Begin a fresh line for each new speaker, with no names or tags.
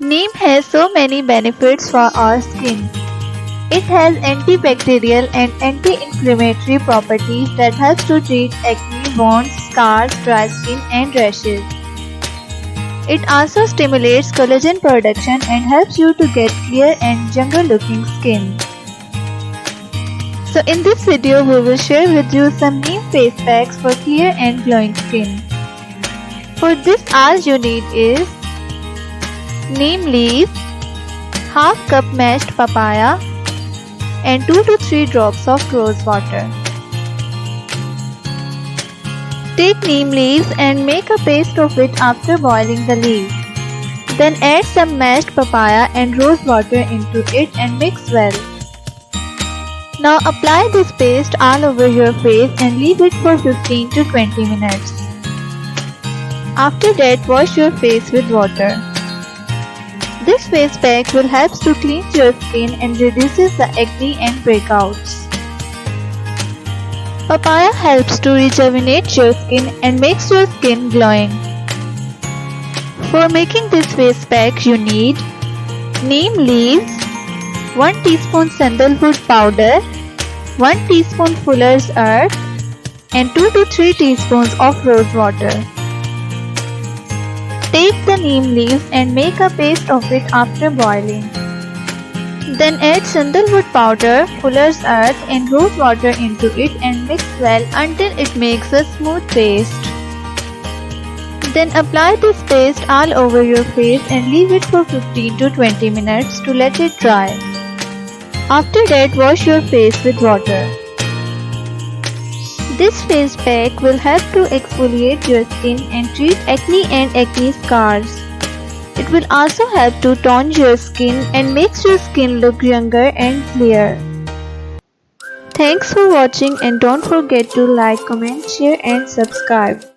Neem has so many benefits for our skin. It has antibacterial and anti-inflammatory properties that help to treat acne, wounds, scars, dry skin and rashes. It also stimulates collagen production and helps you to get clear and younger looking skin. So in this video we will share with you some neem face packs for clear and glowing skin. For this all you need is neem leaves, half cup mashed papaya and 2 to 3 drops of rose water. Take neem leaves and make a paste of it after boiling the leaves. Then add some mashed papaya and rose water into it and mix well. Now apply this paste all over your face and leave it for 15 to 20 minutes. After that, wash your face with water. This face pack will help to cleanse your skin and reduces the acne and breakouts. Papaya helps to rejuvenate your skin and makes your skin glowing. For making this face pack you need neem leaves, 1 teaspoon sandalwood powder, 1 teaspoon fuller's earth and 2 to 3 teaspoons of rose water. Take the neem leaves and make a paste of it after boiling. Then add sandalwood powder, fuller's earth and rose water into it and mix well until it makes a smooth paste. Then apply this paste all over your face and leave it for 15 to 20 minutes to let it dry. After that, wash your face with water. This face pack will help to exfoliate your skin and treat acne and acne scars. It will also help to tone your skin and makes your skin look younger and clear. Thanks for watching and don't forget to like, comment, share and subscribe.